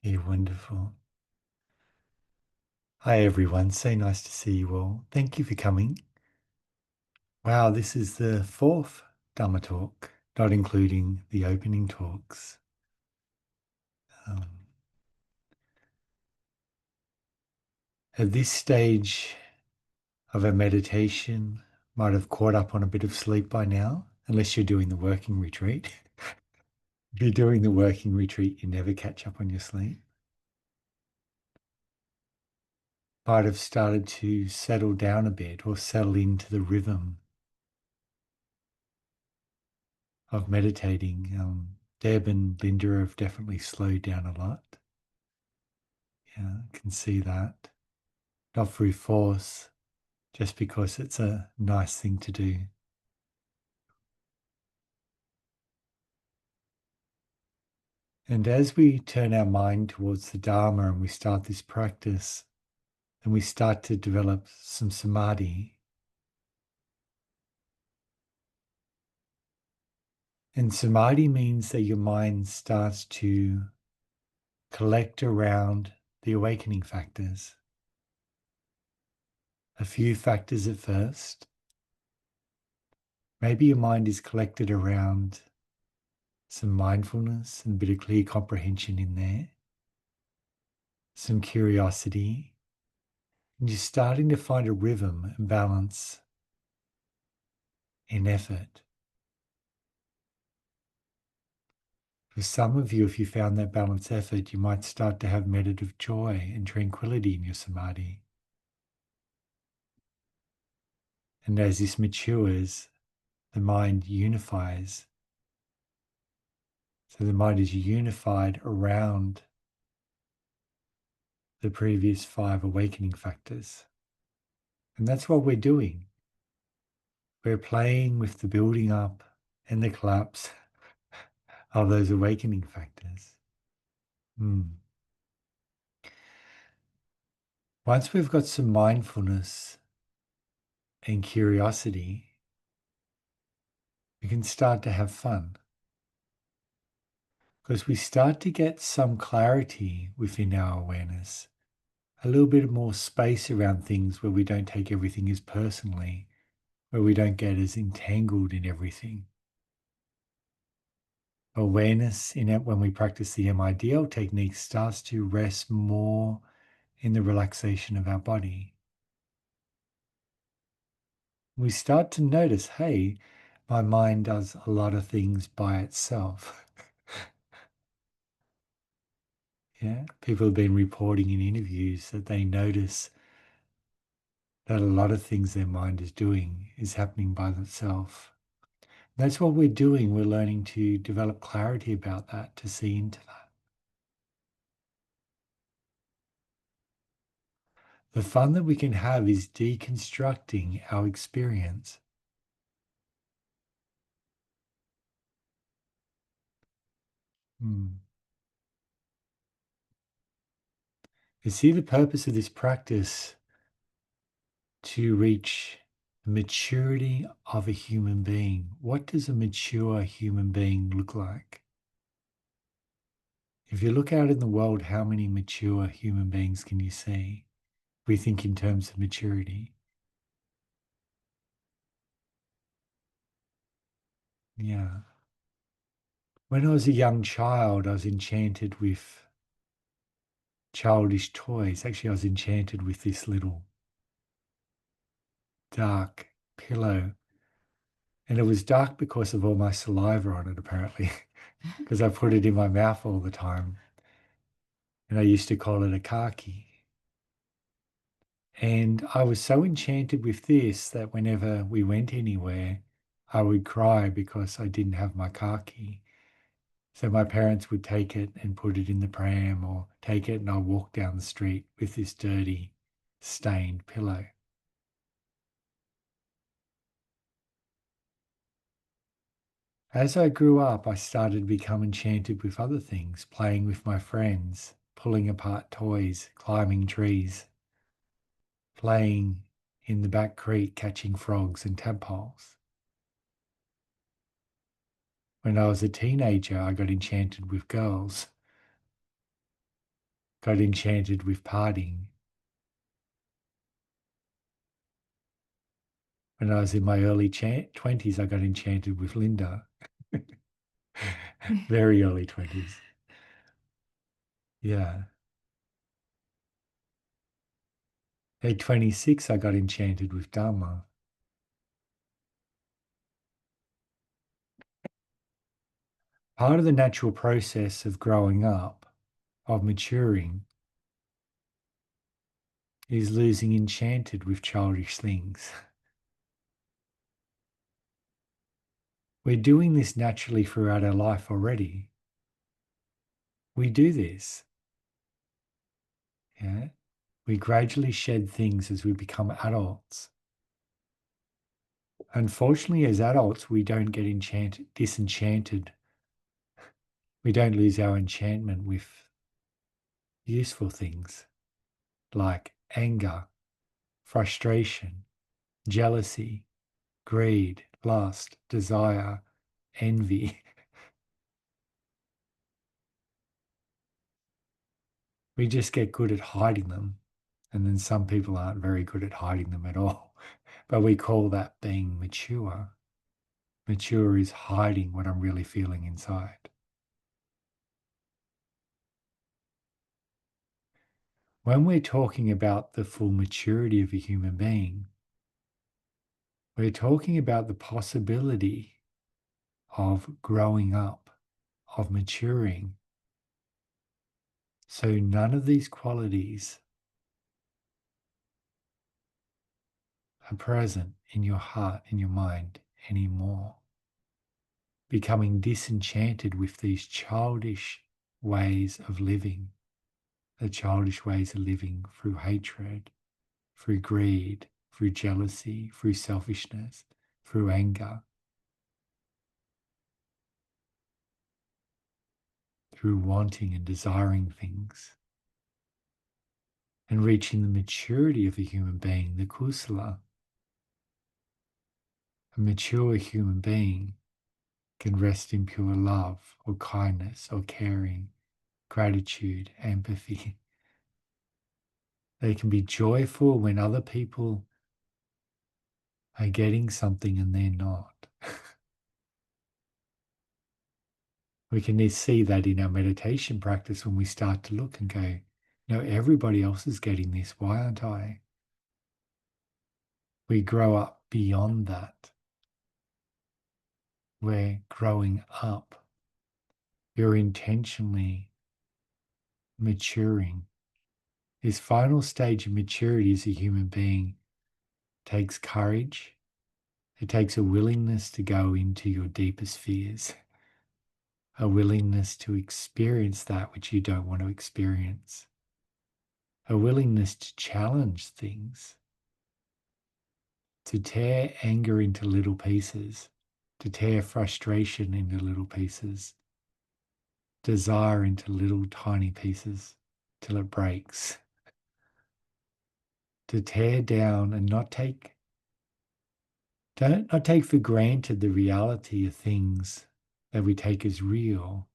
You're wonderful. Hi, everyone. So nice to see you all. Thank you for coming. Wow, this is the fourth Dhamma talk, not including the opening talks. Um, at this stage of a meditation, might have caught up on a bit of sleep by now, unless you're doing the working retreat. If you're doing the working retreat, you never catch up on your sleep. Might have started to settle down a bit or settle into the rhythm of meditating. Deb and Linda have definitely slowed down a lot. Yeah, I can see that. Not through force, just because it's a nice thing to do. And as we turn our mind towards the Dharma and we start this practice, and we start to develop some samadhi. And samadhi means that your mind starts to collect around the awakening factors. A few factors at first. Maybe your mind is collected around some mindfulness and a bit of clear comprehension in there, some curiosity, and you're starting to find a rhythm and balance in effort. For some of you, if you found that balanced effort, you might start to have meditative joy and tranquility in your samadhi. And as this matures, the mind unifies. So the mind is unified around the previous 5 awakening factors. And that's what we're doing. We're playing with the building up and the collapse of those awakening factors. Once we've got some mindfulness and curiosity, we can start to have fun. Because we start to get some clarity within our awareness, a little bit more space around things where we don't take everything as personally, where we don't get as entangled in everything. Awareness in it when we practice the MIDL technique starts to rest more in the relaxation of our body. We start to notice, hey, my mind does a lot of things by itself. Yeah, people have been reporting in interviews that they notice that a lot of things their mind is doing is happening by itself. That's what we're doing. We're learning to develop clarity about that, to see into that. The fun that we can have is deconstructing our experience. You see the purpose of this practice to reach the maturity of a human being. What does a mature human being look like? If you look out in the world, how many mature human beings can you see? We think in terms of maturity. Yeah. When I was a young child, I was enchanted with childish toys. Actually, I was enchanted with this little dark pillow. And it was dark because of all my saliva on it, apparently, because I put it in my mouth all the time. And I used to call it a khaki. And I was so enchanted with this that whenever we went anywhere, I would cry because I didn't have my khaki. So my parents would take it and put it in the pram, or take it and I'd walk down the street with this dirty, stained pillow. As I grew up, I started to become enchanted with other things, playing with my friends, pulling apart toys, climbing trees, playing in the back creek, catching frogs and tadpoles. When I was a teenager, I got enchanted with girls. got enchanted with partying. When I was in my early 20s, I got enchanted with Linda. Very early 20s. Yeah. At 26, I got enchanted with Dharma. Part of the natural process of growing up, of maturing, is losing enchanted with childish things. We're doing this naturally throughout our life already. We do this. Yeah? We gradually shed things as we become adults. Unfortunately, as adults, we don't get disenchanted. We don't lose our enchantment with useful things like anger, frustration, jealousy, greed, lust, desire, envy. We just get good at hiding them. And then some people aren't very good at hiding them at all. But we call that being mature. Mature is hiding what I'm really feeling inside. When we're talking about the full maturity of a human being, we're talking about the possibility of growing up, of maturing. So none of these qualities are present in your heart, in your mind anymore. Becoming disenchanted with these childish ways of living, the childish ways of living through hatred, through greed, through jealousy, through selfishness, through anger, through wanting and desiring things, and reaching the maturity of a human being, the kusala. A mature human being can rest in pure love or kindness or caring, gratitude, empathy. They can be joyful when other people are getting something and they're not. We can see that in our meditation practice when we start to look and go, no, everybody else is getting this. Why aren't I? We grow up beyond that. We're growing up. You're intentionally maturing. This final stage of maturity as a human being takes courage. It takes a willingness to go into your deepest fears, a willingness to experience that which you don't want to experience, a willingness to challenge things, to tear anger into little pieces, to tear frustration into little pieces, desire into little tiny pieces till it breaks, to tear down and not take for granted the reality of things that we take as real,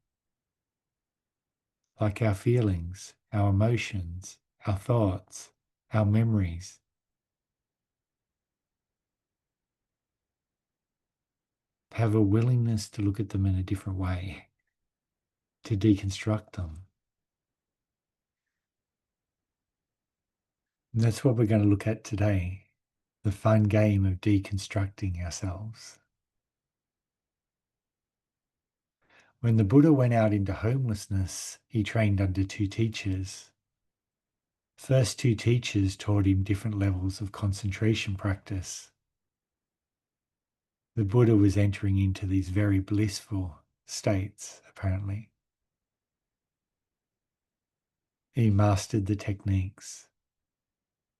like our feelings, our emotions, our thoughts, our memories. Have a willingness to look at them in a different way, to deconstruct them. And that's what we're going to look at today, the fun game of deconstructing ourselves. When the Buddha went out into homelessness, he trained under two teachers. First two teachers taught him different levels of concentration practice. The Buddha was entering into these very blissful states, apparently. He mastered the techniques.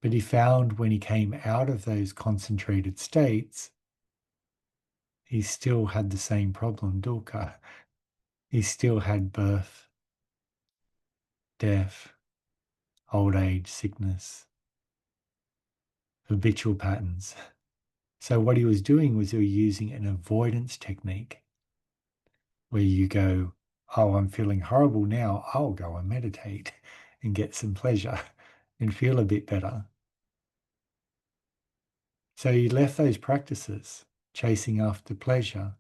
But he found when he came out of those concentrated states, he still had the same problem, dukkha. He still had birth, death, old age, sickness, habitual patterns. So what he was doing was he was using an avoidance technique where you go, oh, I'm feeling horrible now, I'll go and meditate. and get some pleasure and feel a bit better. So he left those practices, chasing after pleasure,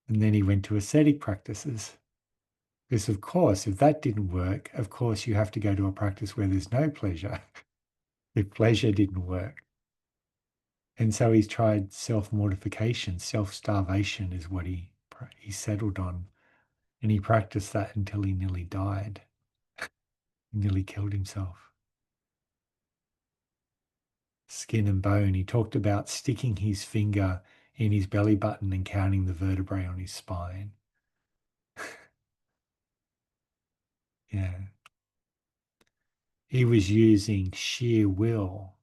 and then he went to ascetic practices. Because of course, if that didn't work, of course you have to go to a practice where there's no pleasure, if pleasure didn't work. And so he's tried self-mortification, self-starvation is what he settled on. And he practiced that until he nearly died, nearly killed himself. Skin and bone. He talked about sticking his finger in his belly button and counting the vertebrae on his spine. Yeah. He was using sheer will,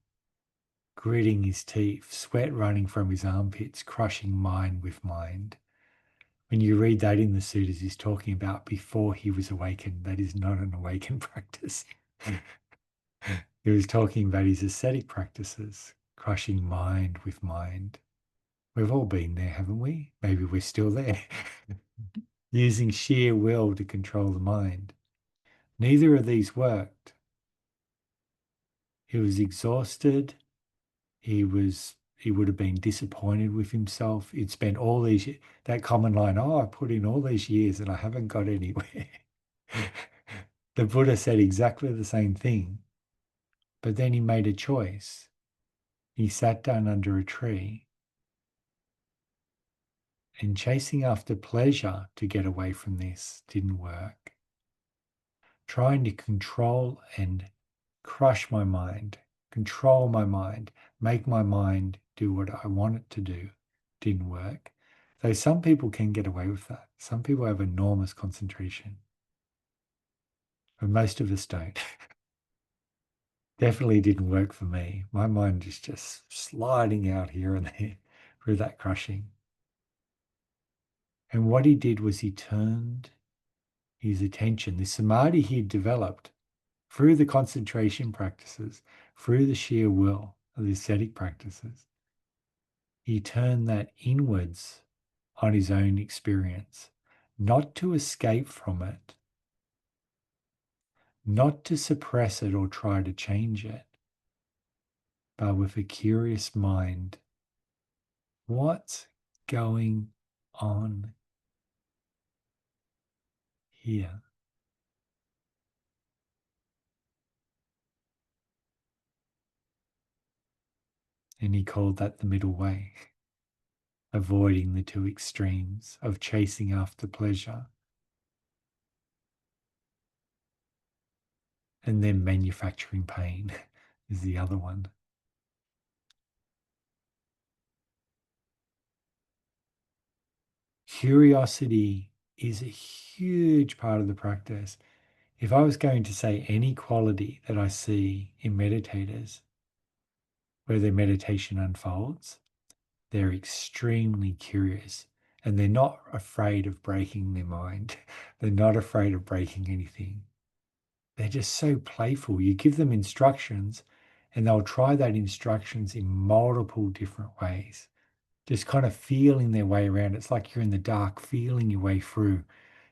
gritting his teeth, sweat running from his armpits, crushing mind with mind. When you read that in the Sutras, he's talking about before he was awakened. That is not an awakened practice. He was talking about his ascetic practices, crushing mind with mind. We've all been there, haven't we? Maybe we're still there. Using sheer will to control the mind. Neither of these worked. He was exhausted. He would have been disappointed with himself. He'd spent all these, that common line, oh, I put in all these years and I haven't got anywhere. The Buddha said exactly the same thing, but then he made a choice. He sat down under a tree and chasing after pleasure to get away from this didn't work. Trying to control and crush my mind, control my mind, make my mind do what I want it to do didn't work. Though some people can get away with that. Some people have enormous concentration, but most of us don't. Definitely didn't work for me. My mind is just sliding out here and there through that crushing. And what he did was he turned his attention, the samadhi he had developed through the concentration practices, through the sheer will of the ascetic practices, he turned that inwards on his own experience, not to escape from it, not to suppress it or try to change it, but with a curious mind. What's going on here? And he called that the middle way, avoiding the two extremes of chasing after pleasure and then manufacturing pain is the other one. Curiosity is a huge part of the practice. If I was going to say any quality that I see in meditators where their meditation unfolds, they're extremely curious and they're not afraid of breaking their mind. They're not afraid of breaking anything. They're just so playful. You give them instructions and they'll try that instructions in multiple different ways, just kind of feeling their way around. It's like you're in the dark, feeling your way through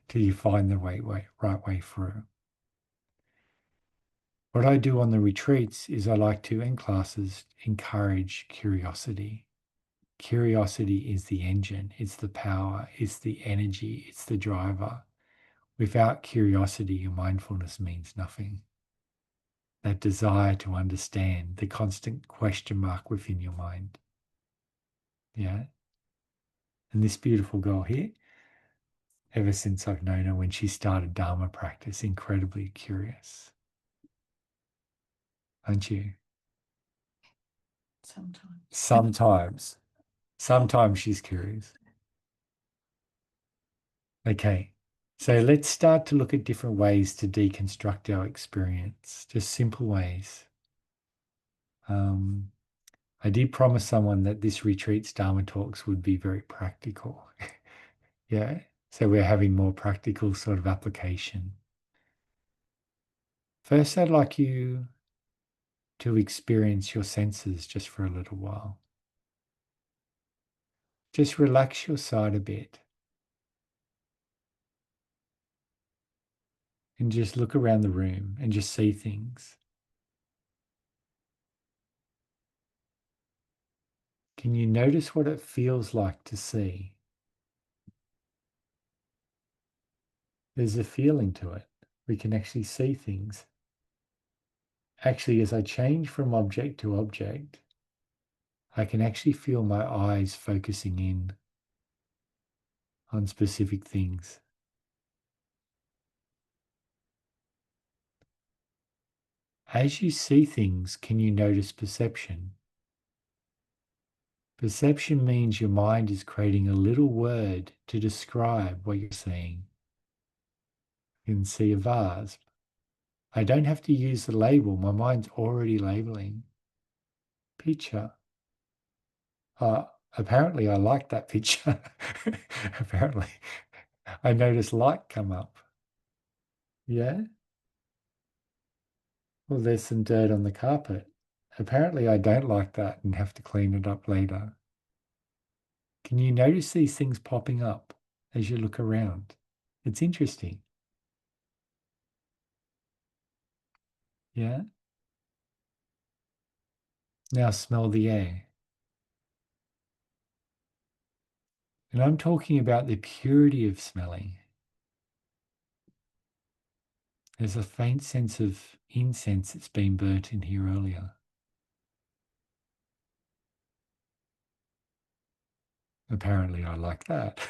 till you find the right way through. What I do on the retreats is I like to, in classes, encourage curiosity. Curiosity is the engine, it's the power, it's the energy, it's the driver. Without curiosity, your mindfulness means nothing. That desire to understand, the constant question mark within your mind. Yeah. And this beautiful girl here, ever since I've known her when she started Dharma practice, incredibly curious. Aren't you? Sometimes. Sometimes she's curious. Okay. So let's start to look at different ways to deconstruct our experience, just simple ways. I did promise someone that this retreat's Dharma talks would be very practical. Yeah. So we're having more practical sort of application. First, I'd like you to experience your senses just for a little while. Just relax your side a bit and just look around the room and just see things. Can you notice what it feels like to see? There's a feeling to it. We can actually see things. Actually, as I change from object to object, I can actually feel my eyes focusing in on specific things. As you see things, can you notice perception? Perception means your mind is creating a little word to describe what you're seeing. You can see a vase. I don't have to use the label. My mind's already labeling. Picture. Uh, Apparently I like that picture. Apparently I notice light come up. Yeah? Well, there's some dirt on the carpet. Apparently I don't like that and have to clean it up later. Can you notice these things popping up as you look around? It's interesting. Yeah? Now smell the air. And I'm talking about the purity of smelling. There's a faint sense of incense that's been burnt in here earlier. Apparently I like that.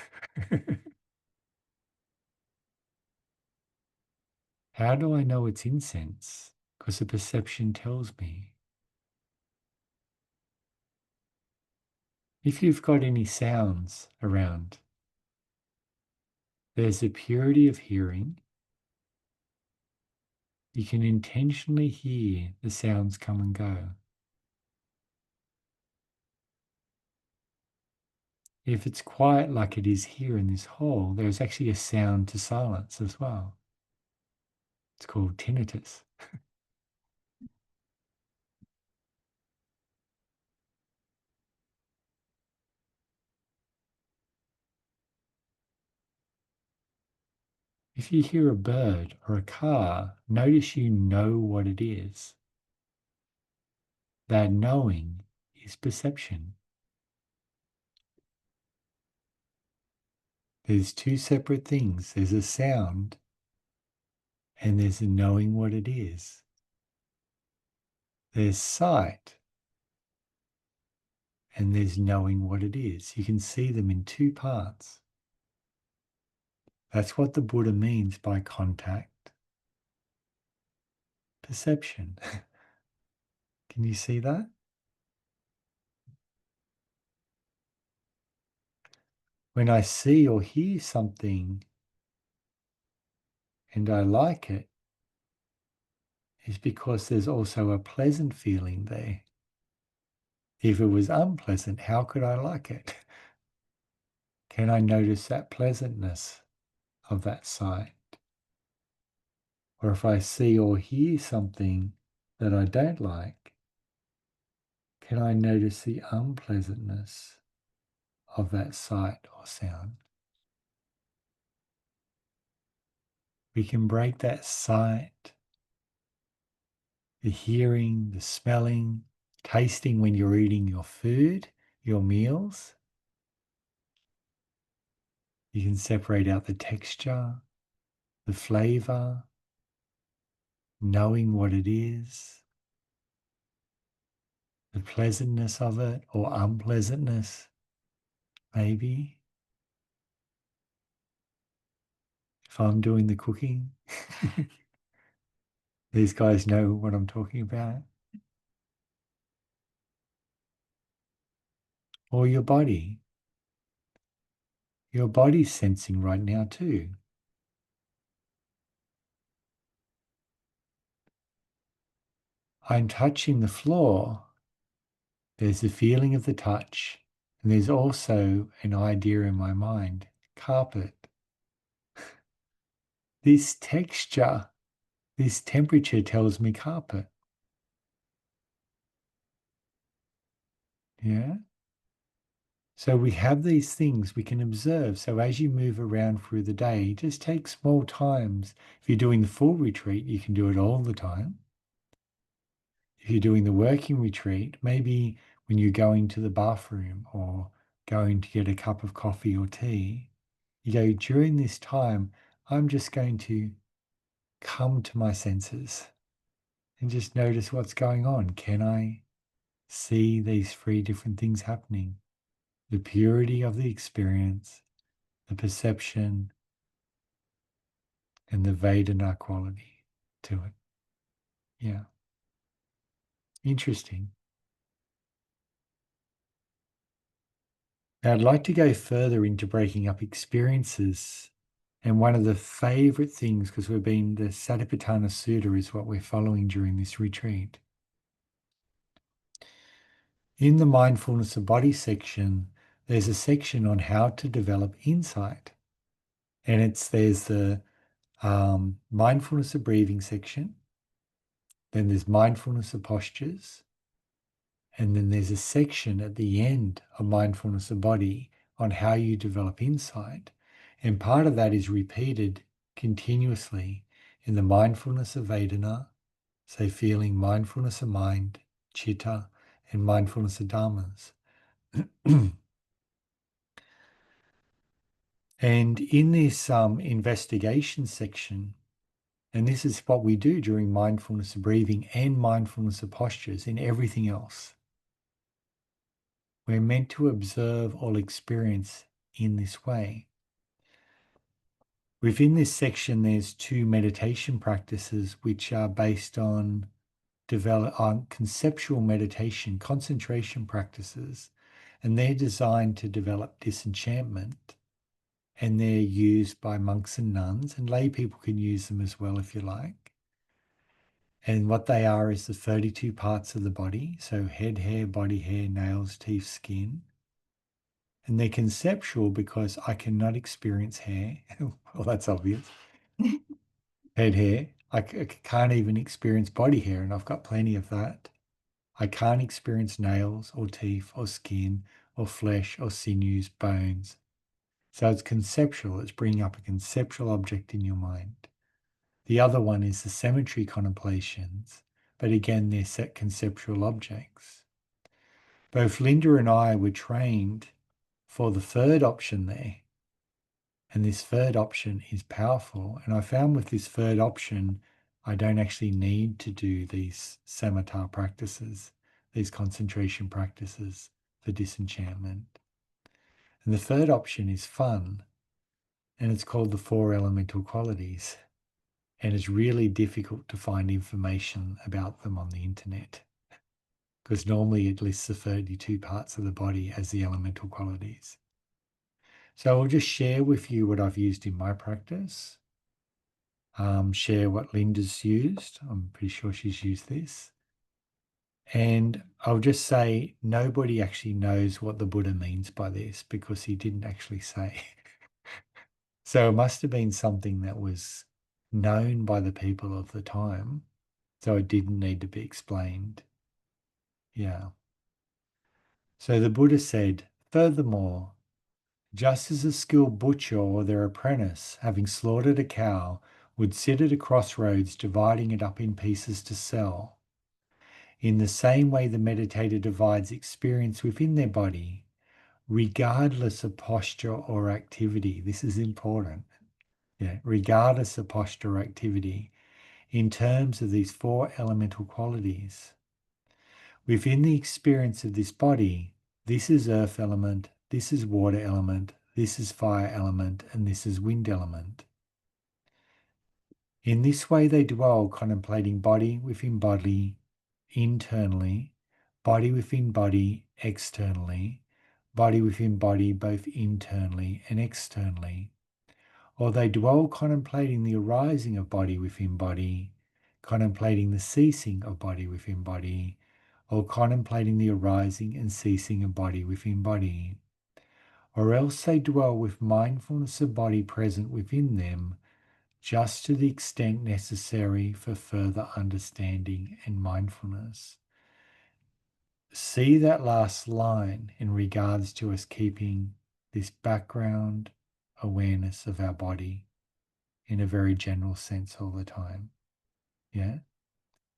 How do I know it's incense? Because the perception tells me. If you've got any sounds around, there's a purity of hearing. You can intentionally hear the sounds come and go. If it's quiet like it is here in this hall, there's actually a sound to silence as well. It's called tinnitus. If you hear a bird or a car, notice you know what it is. That knowing is perception. There's two separate things. There's a sound and there's a knowing what it is. There's sight and there's knowing what it is. You can see them in two parts. That's what the Buddha means by contact. Perception. Can you see that? When I see or hear something and I like it, it's because there's also a pleasant feeling there. If it was unpleasant, how could I like it? Can I notice that pleasantness of that sight? Or if I see or hear something that I don't like, can I notice the unpleasantness of that sight or sound? We can break that sight, the hearing, the smelling, tasting when you're eating your food, your meals. You can separate out the texture, the flavor, knowing what it is, the pleasantness of it or unpleasantness, maybe. If I'm doing the cooking, these guys know what I'm talking about. Or your body. Your body's sensing right now too. I'm touching the floor. There's the feeling of the touch. And there's also an idea in my mind, carpet. This texture, this temperature tells me carpet. Yeah? So we have these things we can observe. So as you move around through the day, just take small times. If you're doing the full retreat, you can do it all the time. If you're doing the working retreat, maybe when you're going to the bathroom or going to get a cup of coffee or tea, you go, during this time, I'm just going to come to my senses and just notice what's going on. Can I see these three different things happening? The purity of the experience, the perception, and the Vedana quality to it. Yeah, interesting. Now, I'd like to go further into breaking up experiences. And one of the favorite things, because the Satipatthana Sutta is what we're following during this retreat. In the mindfulness of body section, there's a section on how to develop insight. And there's the mindfulness of breathing section. Then there's mindfulness of postures. And then there's a section at the end of mindfulness of body on how you develop insight. And part of that is repeated continuously in the mindfulness of Vedana, so feeling mindfulness of mind, chitta, and mindfulness of dhammas. And in this investigation section, and this is what we do during mindfulness of breathing and mindfulness of postures in everything else. We're meant to observe all experience in this way. Within this section, there's two meditation practices which are based on conceptual meditation, concentration practices, and they're designed to develop disenchantment. And they're used by monks and nuns, and lay people can use them as well if you like. And what they are is the 32 parts of the body, so head, hair, body hair, nails, teeth, skin. And they're conceptual because I cannot experience hair. Well, that's obvious. Head hair. I can't even experience body hair, and I've got plenty of that. I can't experience nails or teeth or skin or flesh or sinews, bones. So it's conceptual. It's bringing up a conceptual object in your mind. The other one is the cemetery contemplations, but again, they're set conceptual objects. Both Linda and I were trained for the third option there. And this third option is powerful. And I found with this third option, I don't actually need to do these samatha practices, these concentration practices for disenchantment. And the third option is fun. And it's called the four elemental qualities. And it's really difficult to find information about them on the internet because normally it lists the 32 parts of the body as the elemental qualities. So I'll just share with you what I've used in my practice, share what Linda's used. I'm pretty sure she's used this. And I'll just say nobody actually knows what the Buddha means by this because he didn't actually say. So it must have been something that was known by the people of the time. So it didn't need to be explained. Yeah. So the Buddha said, furthermore, just as a skilled butcher or their apprentice, having slaughtered a cow, would sit at a crossroads dividing it up in pieces to sell, in the same way the meditator divides experience within their body, regardless of posture or activity. This is important. Yeah, regardless of posture or activity, in terms of these four elemental qualities. Within the experience of this body, this is earth element, this is water element, this is fire element, and this is wind element. In this way they dwell, contemplating body within body, internally, body within body, externally, body within body, both internally and externally. Or they dwell contemplating the arising of body within body, contemplating the ceasing of body within body, or contemplating the arising and ceasing of body within body. Or else they dwell with mindfulness of body present within them, just to the extent necessary for further understanding and mindfulness. see that last line in regards to us keeping this background awareness of our body in a very general sense all the time. Yeah?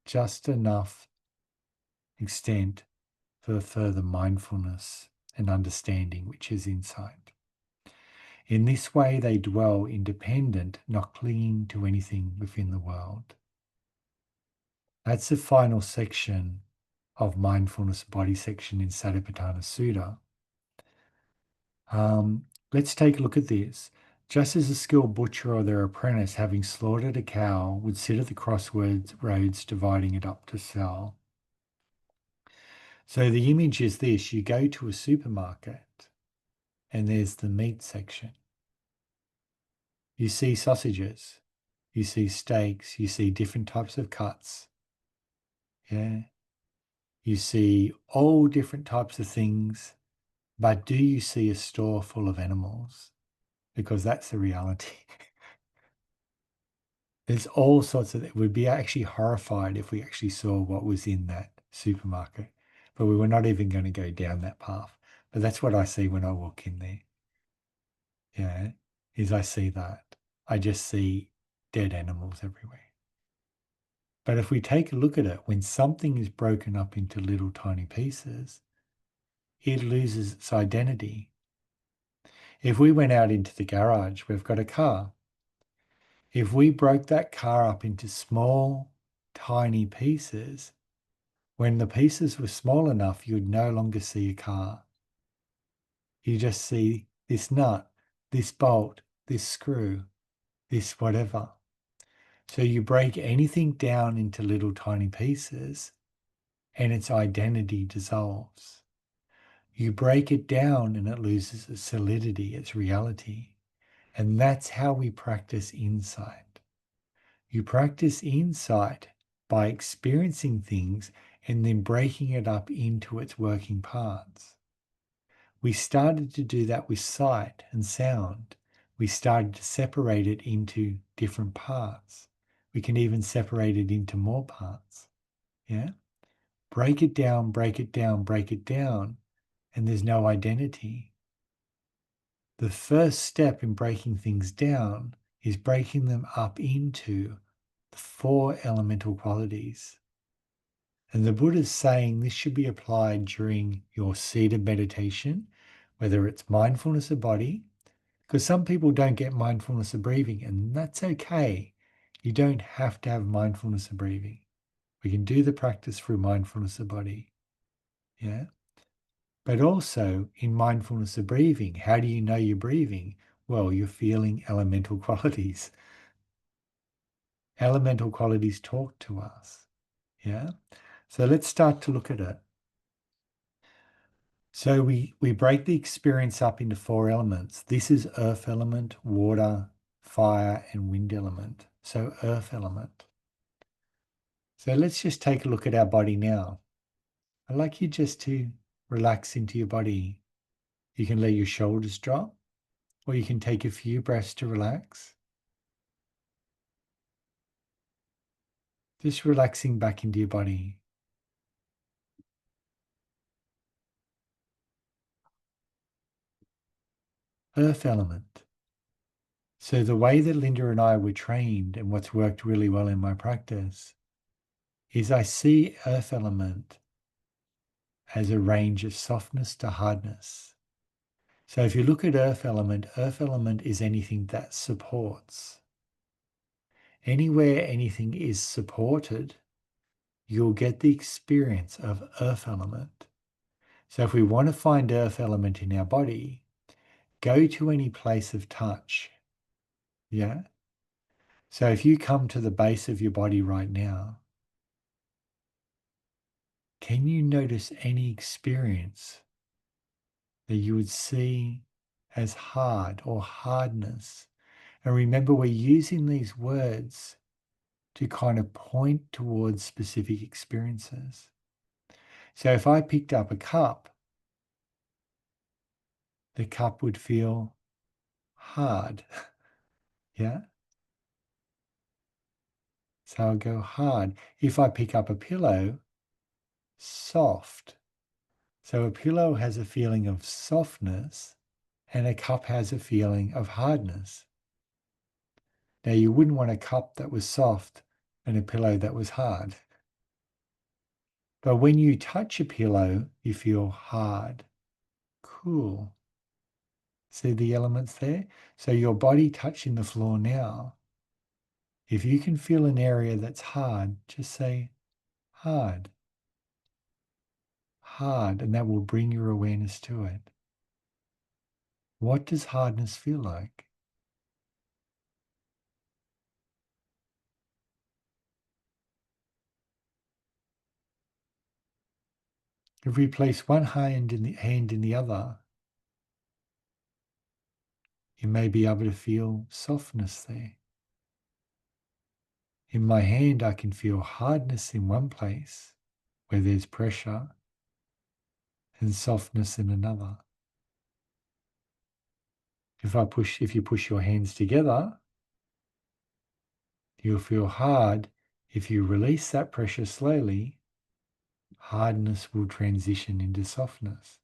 Just enough extent for further mindfulness and understanding, which is insight. In this way, they dwell independent, not clinging to anything within the world. That's the final section of mindfulness body section in Satipatthana Sutta. Let's take a look at this. Just as a skilled butcher or their apprentice, having slaughtered a cow, would sit at the crossroads dividing it up to sell. So the image is this: you go to a supermarket and there's the meat section. You see sausages, you see steaks, you see different types of cuts. Yeah. You see all different types of things, but do you see a store full of animals? Because that's the reality. There's all sorts of, we'd be actually horrified if we actually saw what was in that supermarket, but we were not even going to go down that path. But that's what I see when I walk in there. Yeah, is I see that. I just see dead animals everywhere. But if we take a look at it, when something is broken up into little tiny pieces, it loses its identity. If we went out into the garage, we've got a car. If we broke that car up into small, tiny pieces, when the pieces were small enough, you would no longer see a car. You just see this nut, this bolt, this screw, this whatever. So you break anything down into little tiny pieces and its identity dissolves. You break it down and it loses its solidity, its reality. And that's how we practice insight. You practice insight by experiencing things and then breaking it up into its working parts. We started to do that with sight and sound. We started to separate it into different parts. We can even separate it into more parts. Yeah? Break it down, break it down, break it down, and there's no identity. The first step in breaking things down is breaking them up into the four elemental qualities. And the Buddha's saying this should be applied during your seated meditation, whether it's mindfulness of body, because some people don't get mindfulness of breathing, and that's okay. You don't have to have mindfulness of breathing. We can do the practice through mindfulness of body. Yeah. But also in mindfulness of breathing, how do you know you're breathing? Well, you're feeling elemental qualities. Elemental qualities talk to us. Yeah. So let's start to look at it. So we break the experience up into four elements. This is earth element, water, fire, and wind element. So earth element. So let's just take a look at our body now. I'd like you just to relax into your body. You can let your shoulders drop, or you can take a few breaths to relax. Just relaxing back into your body. Earth element. So the way that Linda and I were trained and what's worked really well in my practice is I see earth element as a range of softness to hardness. So if you look at earth element is anything that supports. Anywhere anything is supported, you'll get the experience of earth element. So if we want to find earth element in our body, go to any place of touch. Yeah. So if you come to the base of your body right now, can you notice any experience that you would see as hard or hardness? And remember, we're using these words to kind of point towards specific experiences. So if I picked up a cup, the cup would feel hard. Yeah. So I'll go hard. If I pick up a pillow, soft. So a pillow has a feeling of softness and a cup has a feeling of hardness. Now, you wouldn't want a cup that was soft and a pillow that was hard. But when you touch a pillow, you feel hard, cool. See the elements there? So your body touching the floor now. If you can feel an area that's hard, just say hard, hard, and that will bring your awareness to it. What does hardness feel like? If we place one hand in the other, you may be able to feel softness there. In my hand, I can feel hardness in one place where there's pressure and softness in another. If you push your hands together, you'll feel hard. If you release that pressure slowly, hardness will transition into softness.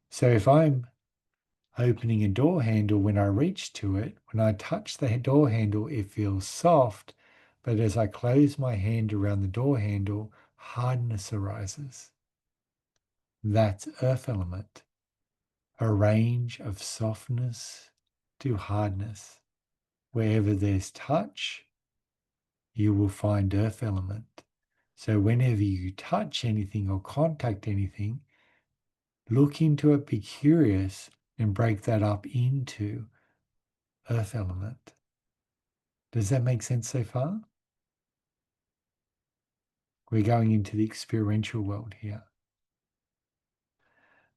So if I'm opening a door handle, when I reach to it, when I touch the door handle, it feels soft. But as I close my hand around the door handle, hardness arises. That's earth element, a range of softness to hardness. Wherever there's touch, you will find earth element. So whenever you touch anything or contact anything, look into it, be curious, and break that up into earth element. Does that make sense so far? We're going into the experiential world here.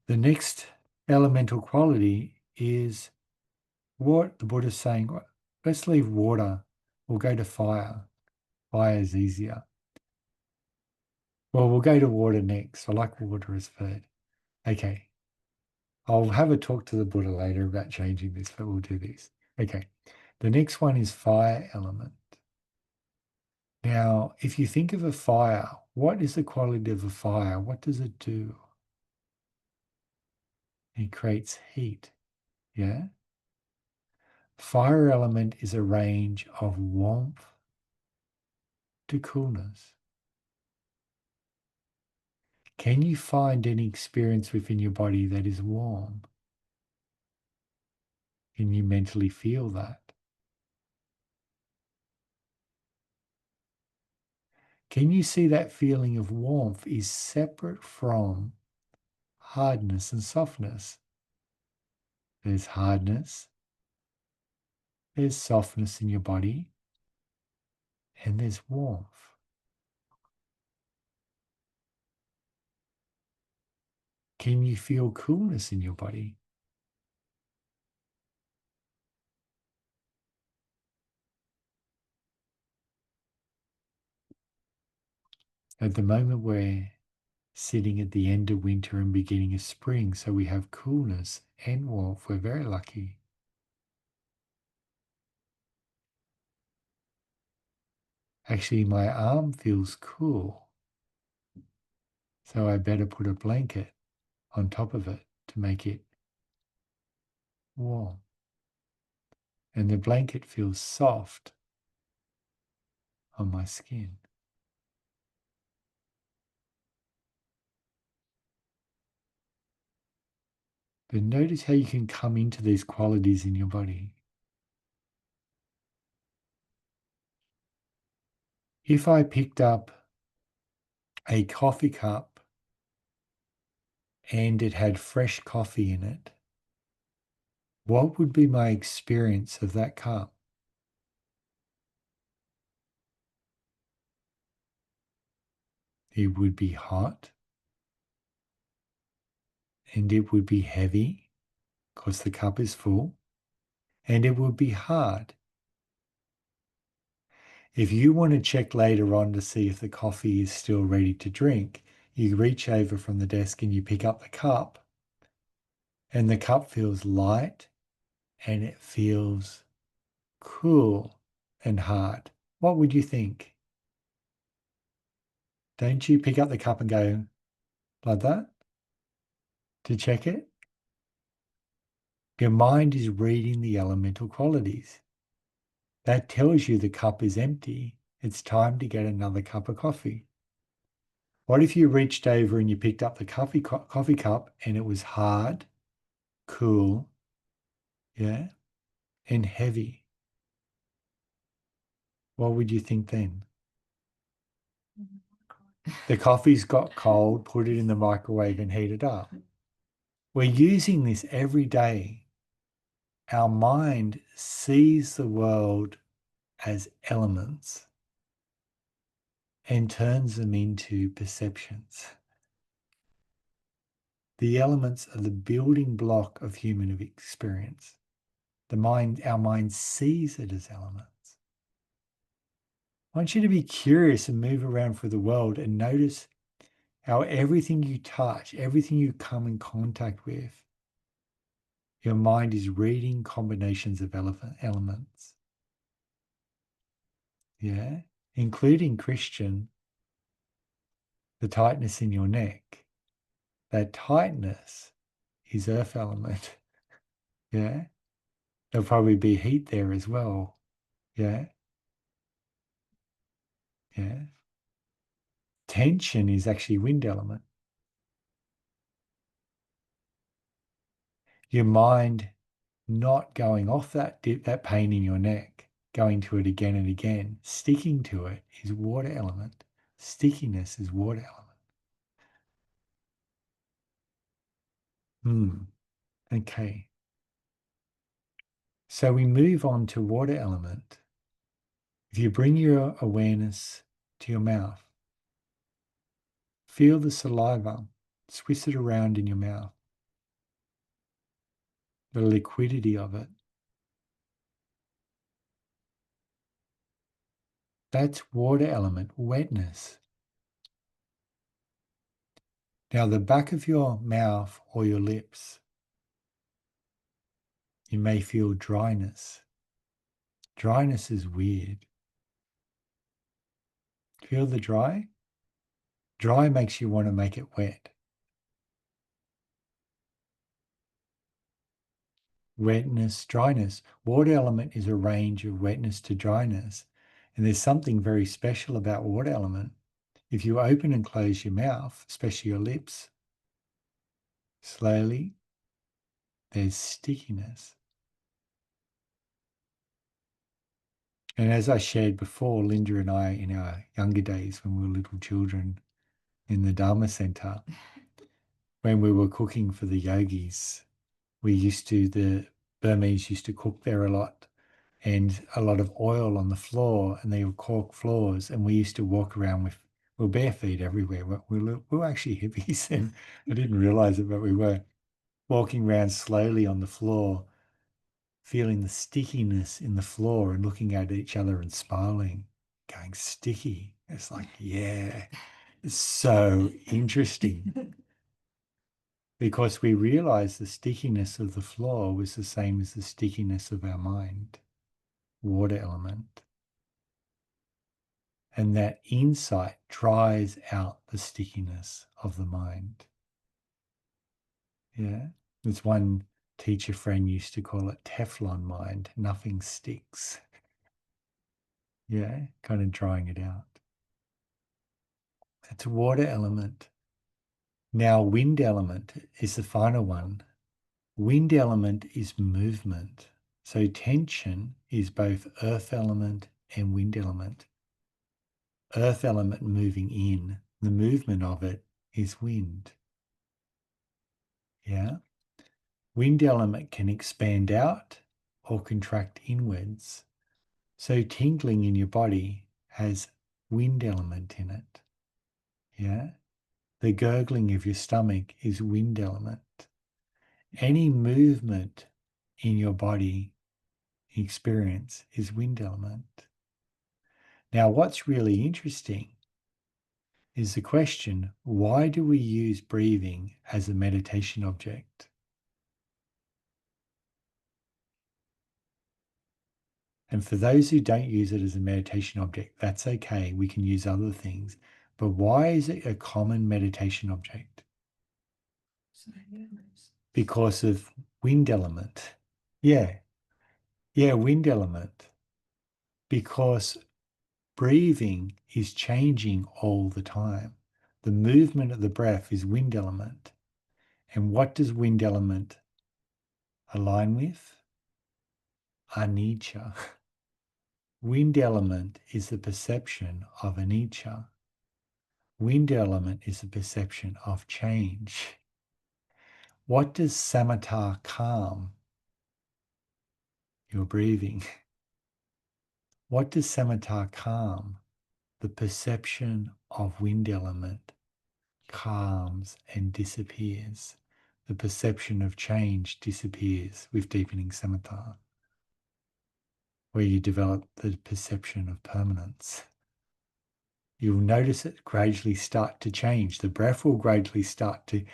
The next elemental quality is what the Buddha's saying. Let's leave water. We'll go to fire. Fire is easier. Well, we'll go to water next. I like water as third. Okay. I'll have a talk to the Buddha later about changing this, but we'll do this. Okay. The next one is fire element. Now, if you think of a fire, what is the quality of a fire? What does it do? It creates heat. Yeah? Fire element is a range of warmth to coolness. Can you find any experience within your body that is warm? Can you mentally feel that? Can you see that feeling of warmth is separate from hardness and softness? There's hardness, there's softness in your body, and there's warmth. Can you feel coolness in your body? At the moment, we're sitting at the end of winter and beginning of spring, so we have coolness and warmth. We're very lucky. Actually, my arm feels cool, so I better put a blanket on top of it to make it warm. And the blanket feels soft on my skin. But notice how you can come into these qualities in your body. If I picked up a coffee cup and it had fresh coffee in it, what would be my experience of that cup? It would be hot and it would be heavy because the cup is full, and it would be hard. If you want to check later on to see if the coffee is still ready to drink, you reach over from the desk and you pick up the cup, and the cup feels light and it feels cool and hard. What would you think? Don't you pick up the cup and go like that to check it? Your mind is reading the elemental qualities. That tells you the cup is empty. It's time to get another cup of coffee. What if you reached over and you picked up the coffee cup and it was hard, cool, yeah, and heavy? What would you think then? The coffee's got cold, put it in the microwave and heat it up. We're using this every day. Our mind sees the world as elements and turns them into perceptions. The elements are the building block of human experience. Our mind sees it as elements. I want you to be curious and move around through the world and notice how everything you touch, everything you come in contact with, your mind is reading combinations of elements. Yeah, including Christian, the tightness in your neck. That tightness is earth element. Yeah, there'll probably be heat there as well. Yeah, yeah. Tension is actually wind element. Your mind not going off that pain in your neck, going to it again and again, sticking to it is water element. Stickiness is water element. Okay. So we move on to water element. If you bring your awareness to your mouth, feel the saliva, swish it around in your mouth, the liquidity of it. That's water element, wetness. Now, the back of your mouth or your lips, you may feel dryness. Dryness is weird. Feel the dry? Dry makes you want to make it wet. Wetness, dryness. Water element is a range of wetness to dryness. And there's something very special about water element. If you open and close your mouth, especially your lips, slowly, there's stickiness. And as I shared before, Linda and I, in our younger days when we were little children in the Dharma Center, when we were cooking for the yogis, the Burmese used to cook there a lot, and a lot of oil on the floor, and they were cork floors, and we used to walk around we were bare feet everywhere. We were actually hippies, and I didn't realize it, but we were walking around slowly on the floor, feeling the stickiness in the floor and looking at each other and smiling, going sticky. It's like, yeah, it's so interesting because we realized the stickiness of the floor was the same as the stickiness of our mind, water element. And that insight dries out the stickiness of the mind. Yeah. There's one teacher friend used to call it Teflon mind, nothing sticks. Yeah, kind of drying it out. It's a water element. Now, wind element is the final one. Wind element is movement. So tension is both earth element and wind element. Earth element moving in, the movement of it is wind. Yeah. Wind element can expand out or contract inwards. So tingling in your body has wind element in it. Yeah. The gurgling of your stomach is wind element. Any movement in your body experience is wind element. Now, what's really interesting is the question, why do we use breathing as a meditation object? And for those who don't use it as a meditation object, that's okay. We can use other things. But why is it a common meditation object? Because of wind element. Yeah. Yeah, wind element. Because breathing is changing all the time. The movement of the breath is wind element. And what does wind element align with? Anicca. Wind element is the perception of anicca. Wind element is the perception of change. What does samatha calm? Your breathing. What does samatha calm? The perception of wind element calms and disappears. The perception of change disappears with deepening samatha, where you develop the perception of permanence. You'll notice it gradually start to change. The breath will gradually start to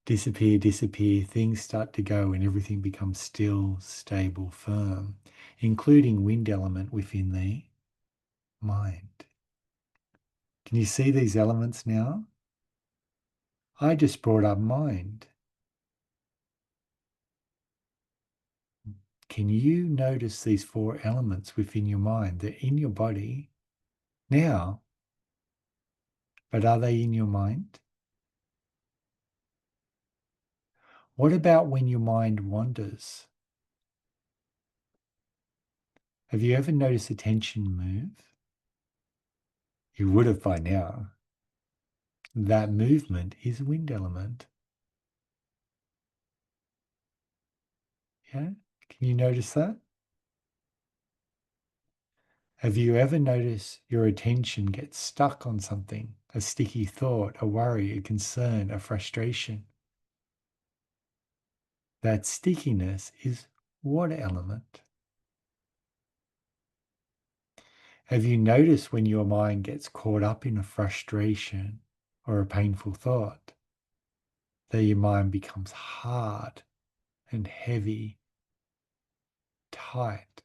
disappear, things start to go and everything becomes still, stable, firm, including wind element within the mind. Can you see these elements now? I just brought up mind. Can you notice these 4 elements within your mind? They're in your body now, but are they in your mind? What about when your mind wanders? Have you ever noticed attention move? You would have by now. That movement is wind element. Yeah? Can you notice that? Have you ever noticed your attention get stuck on something, a sticky thought, a worry, a concern, a frustration? That stickiness is water element. Have you noticed when your mind gets caught up in a frustration or a painful thought, that your mind becomes hard and heavy, tight?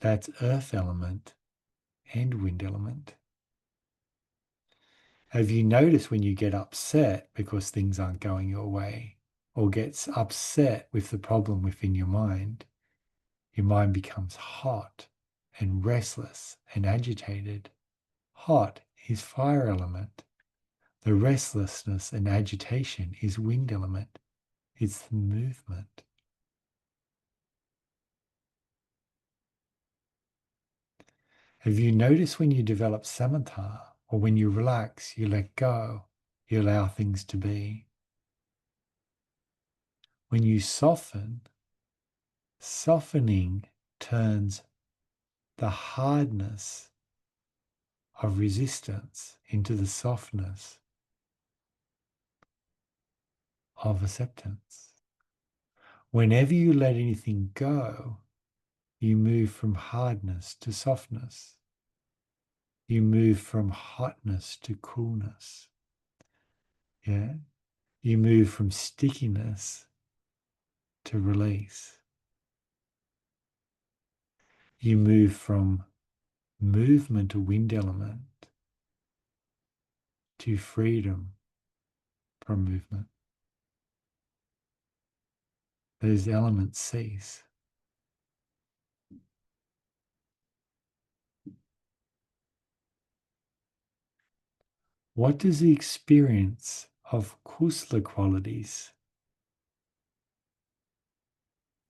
That's earth element and wind element. Have you noticed when you get upset because things aren't going your way, or gets upset with the problem within your mind becomes hot and restless and agitated? Hot is fire element. The restlessness and agitation is wind element. It's the movement. Have you noticed when you develop samatha, or when you relax, you let go, you allow things to be? When you soften, softening turns the hardness of resistance into the softness of acceptance. Whenever you let anything go, you move from hardness to softness. You move from hotness to coolness. Yeah? You move from stickiness to release. You move from movement to wind element to freedom from movement. Those elements cease. What does the experience of kusala qualities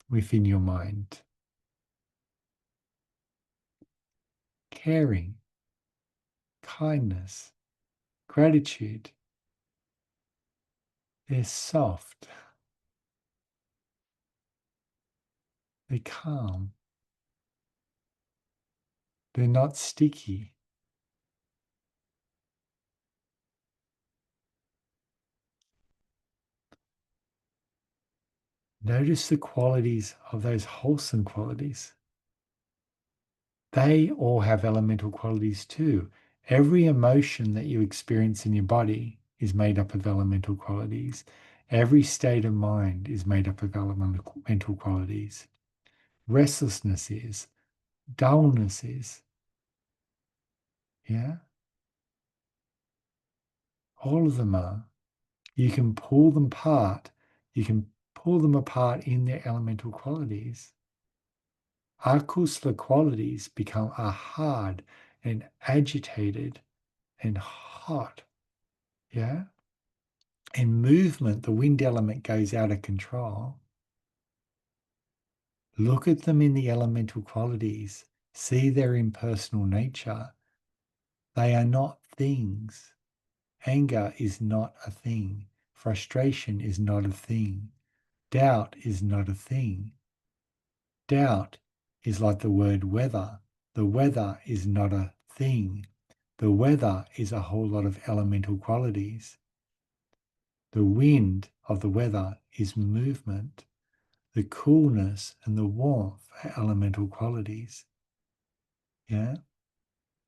within your mind? Caring, kindness, gratitude. They're soft. They're calm. They're not sticky. Notice the qualities of those wholesome qualities. They all have elemental qualities too. Every emotion that you experience in your body is made up of elemental qualities. Every state of mind is made up of elemental qualities. Restlessness is, dullness is. Yeah? All of them are. You can pull them apart. You can pull them apart in their elemental qualities. Our kusala qualities are hard and agitated and hot. Yeah? In movement, the wind element goes out of control. Look at them in the elemental qualities. See their impersonal nature. They are not things. Anger is not a thing. Frustration is not a thing. Doubt is not a thing. Doubt is like the word weather. The weather is not a thing. The weather is a whole lot of elemental qualities. The wind of the weather is movement. The coolness and the warmth are elemental qualities. Yeah?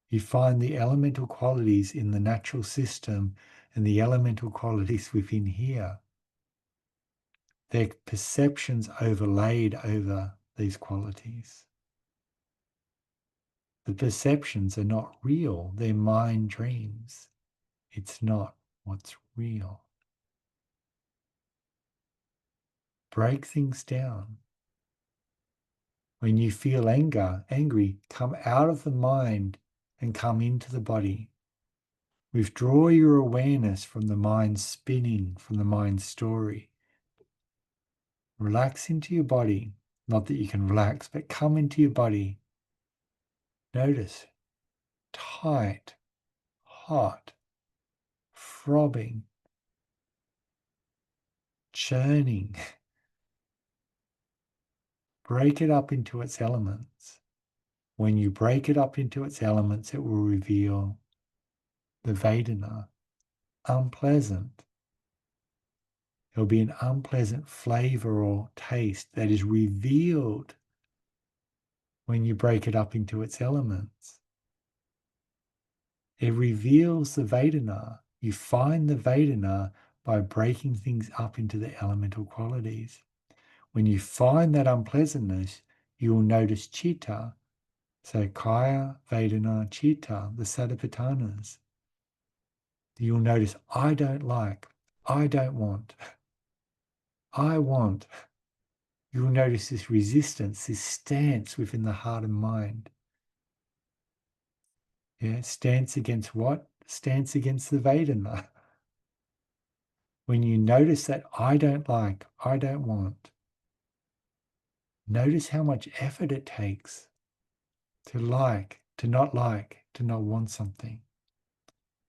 You find the elemental qualities in the natural system and the elemental qualities within here. Their perceptions overlaid over these qualities. The perceptions are not real, they're mind dreams. It's not what's real. Break things down. When you feel angry, come out of the mind and come into the body. Withdraw your awareness from the mind spinning, from the mind story. Relax into your body. Not that you can relax, but come into your body. Notice tight, hot, throbbing, churning. Break it up into its elements. When you break it up into its elements, it will reveal the Vedana, unpleasant. There'll be an unpleasant flavor or taste that is revealed when you break it up into its elements. It reveals the Vedana. You find the Vedana by breaking things up into the elemental qualities. When you find that unpleasantness, you will notice Chitta. So Kaya, Vedana, Chitta, the Satipatthanas. You'll notice, I don't like, I don't want, I want. You'll notice this resistance, this stance within the heart and mind. Yeah, stance against what? Stance against the Vedana. When you notice that I don't like, I don't want, notice how much effort it takes to like, to not want something.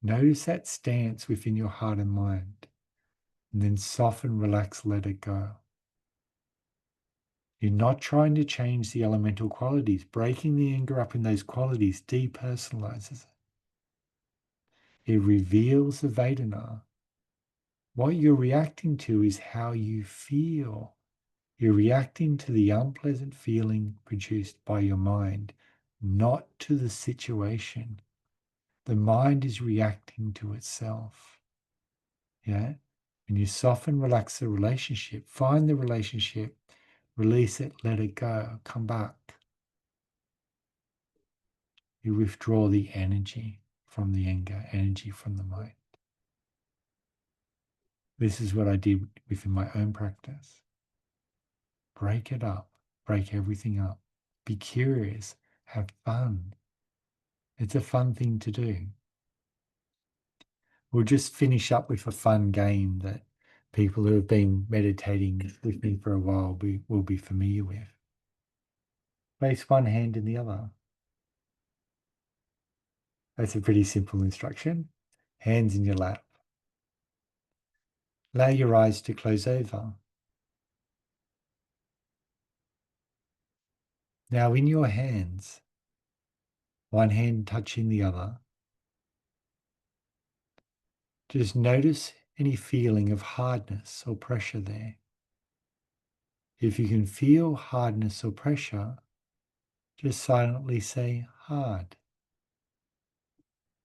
Notice that stance within your heart and mind, and then soften, relax, let it go. You're not trying to change the elemental qualities. Breaking the anger up in those qualities depersonalizes it. It reveals the Vedana. What you're reacting to is how you feel. You're reacting to the unpleasant feeling produced by your mind, not to the situation. The mind is reacting to itself. Yeah? When you soften, relax the relationship, find the relationship, release it, let it go, come back. You withdraw the energy from the anger, energy from the mind. This is what I did within my own practice. Break it up, break everything up. Be curious, have fun. It's a fun thing to do. We'll just finish up with a fun game that people who have been meditating with me for a while will be familiar with. Place one hand in the other. That's a pretty simple instruction. Hands in your lap. Allow your eyes to close over. Now in your hands, one hand touching the other, just notice any feeling of hardness or pressure there. If you can feel hardness or pressure, just silently say hard,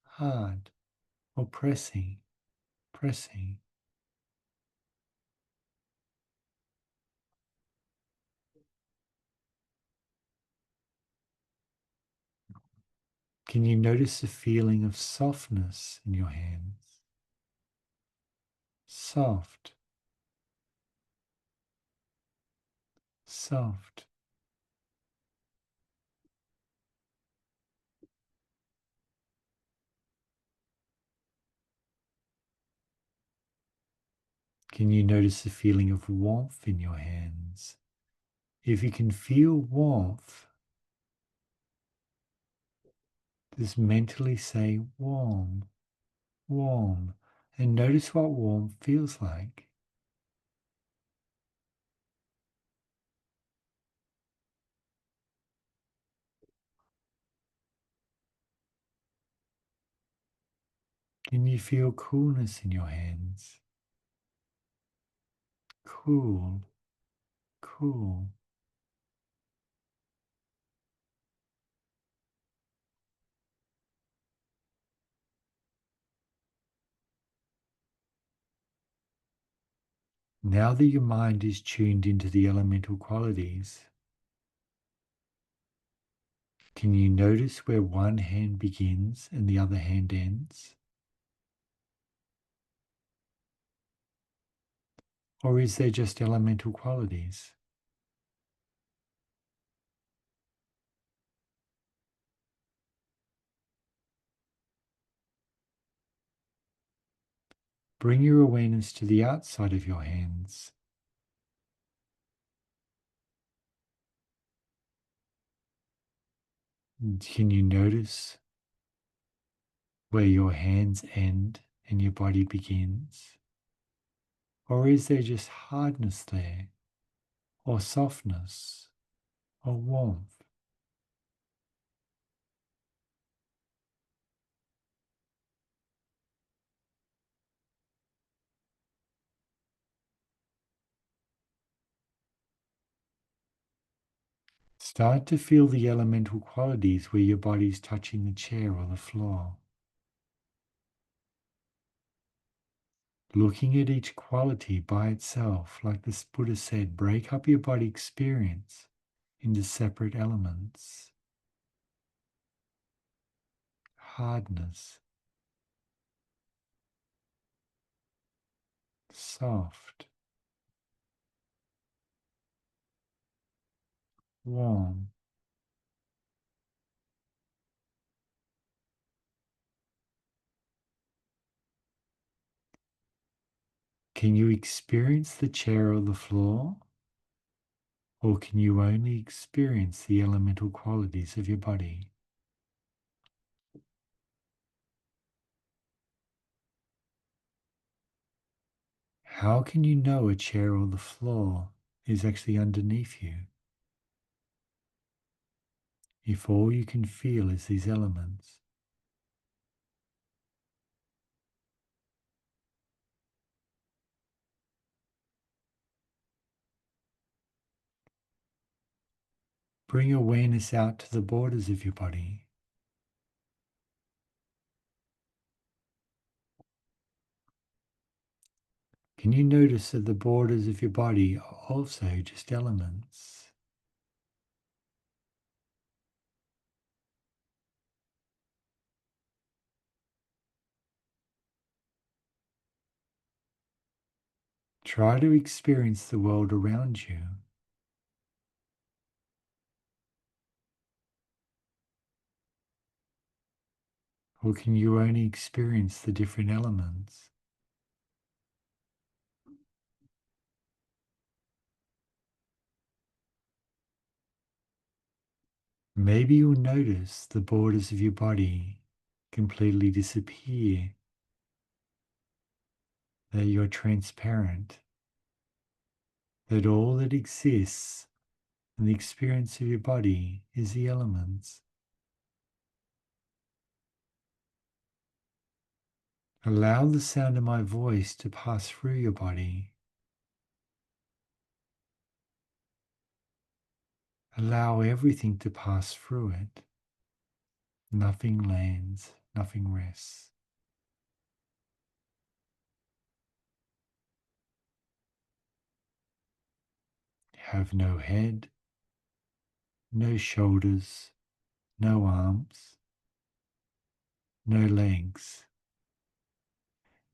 hard, or pressing, pressing. Can you notice the feeling of softness in your hands? Soft, soft. Can you notice the feeling of warmth in your hands? If you can feel warmth, just mentally say warm, warm, and notice what warm feels like. Can you feel coolness in your hands? Cool, cool. Now that your mind is tuned into the elemental qualities, can you notice where one hand begins and the other hand ends? Or is there just elemental qualities? Bring your awareness to the outside of your hands. Can you notice where your hands end and your body begins? Or is there just hardness there, or softness, or warmth? Start to feel the elemental qualities where your body's touching the chair or the floor. Looking at each quality by itself, like the Buddha said, break up your body experience into separate elements. Hardness, soft, warm. Can you experience the chair or the floor? Or can you only experience the elemental qualities of your body? How can you know a chair or the floor is actually underneath you if all you can feel is these elements? Bring awareness out to the borders of your body. Can you notice that the borders of your body are also just elements? Try to experience the world around you. Or can you only experience the different elements? Maybe you'll notice the borders of your body completely disappear, that you're transparent, that all that exists in the experience of your body is the elements. Allow the sound of my voice to pass through your body. Allow everything to pass through it. Nothing lands, nothing rests. Have no head, no shoulders, no arms, no legs.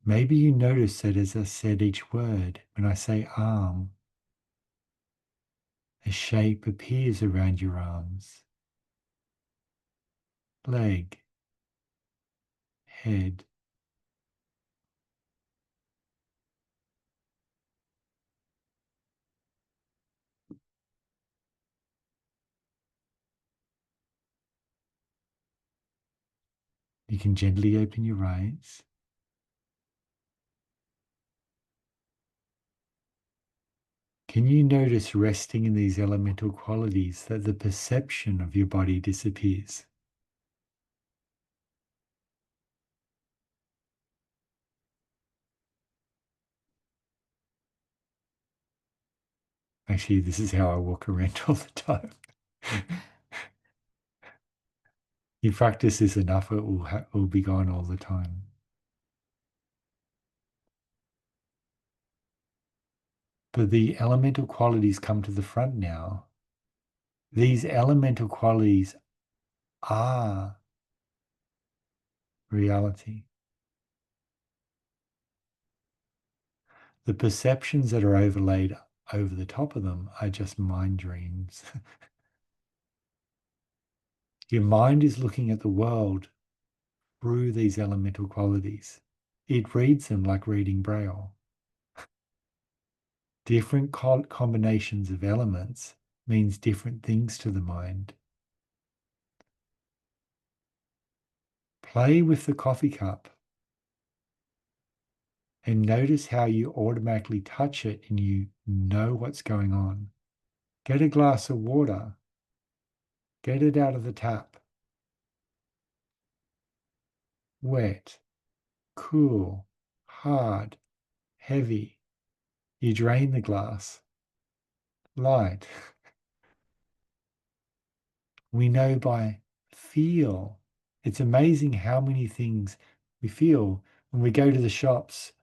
Maybe you notice that as I said each word, when I say arm, a shape appears around your arms. Leg, head. You can gently open your eyes. Can you notice resting in these elemental qualities that the perception of your body disappears? Actually, this is how I walk around all the time. You practice this enough, it will be gone all the time. But the elemental qualities come to the front now. These elemental qualities are reality. The perceptions that are overlaid over the top of them are just mind dreams. Your mind is looking at the world through these elemental qualities. It reads them like reading Braille. Different combinations of elements means different things to the mind. Play with the coffee cup and notice how you automatically touch it and you know what's going on. Get a glass of water. Get it out of the tap. Wet, cool, hard, heavy. You drain the glass. Light. We know by feel. It's amazing how many things we feel. When we go to the shops,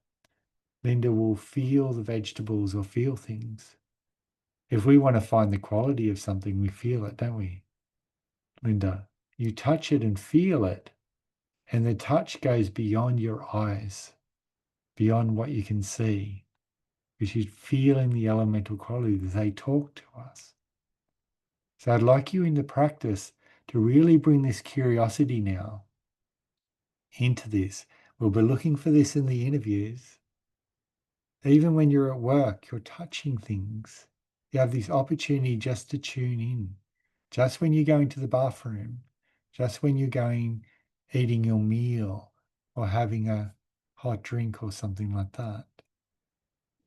Linda will feel the vegetables or feel things. If we want to find the quality of something, we feel it, don't we? Linda, you touch it and feel it, and the touch goes beyond your eyes, beyond what you can see, because you're feeling the elemental quality that they talk to us. So I'd like you in the practice to really bring this curiosity now into this. We'll be looking for this in the interviews. Even when you're at work, you're touching things. You have this opportunity just to tune in. Just when you're going to the bathroom, just when you're going eating your meal or having a hot drink or something like that.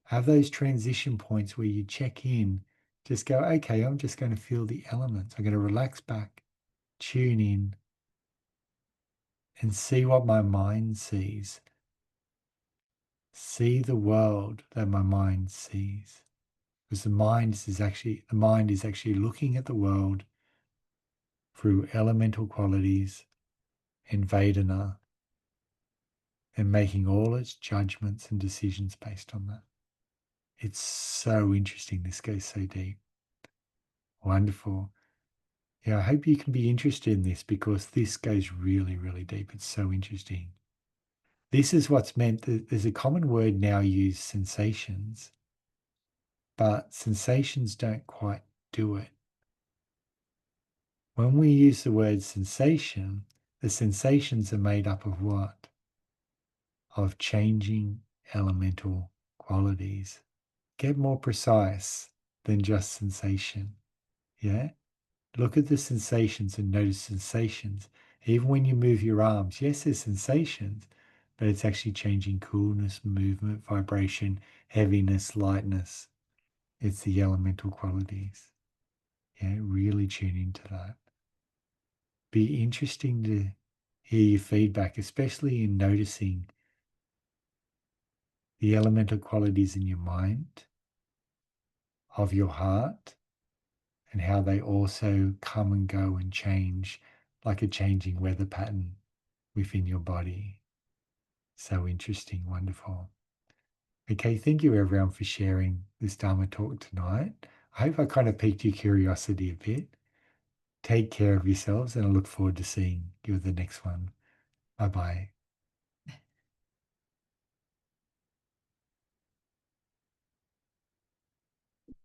Have those transition points where you check in, just go, okay, I'm just going to feel the elements. I'm going to relax back, tune in, and see what my mind sees. See the world that my mind sees. Because the mind is actually looking at the world through elemental qualities and Vedana and making all its judgments and decisions based on that. It's so interesting. This goes so deep. Wonderful. Yeah, I hope you can be interested in this because this goes really, really deep. It's so interesting. This is what's meant. There's a common word now used, sensations, but sensations don't quite do it. When we use the word sensation, the sensations are made up of what? Of changing elemental qualities. Get more precise than just sensation. Yeah? Look at the sensations and notice sensations. Even when you move your arms, yes, there's sensations, but it's actually changing coolness, movement, vibration, heaviness, lightness. It's the elemental qualities. Yeah, really tune into that. Be interesting to hear your feedback, especially in noticing the elemental qualities in your mind, of your heart, and how they also come and go and change like a changing weather pattern within your body. So interesting, wonderful. Okay, thank you everyone for sharing this Dharma talk tonight. I hope I kind of piqued your curiosity a bit. Take care of yourselves and I look forward to seeing you at the next one. Bye bye.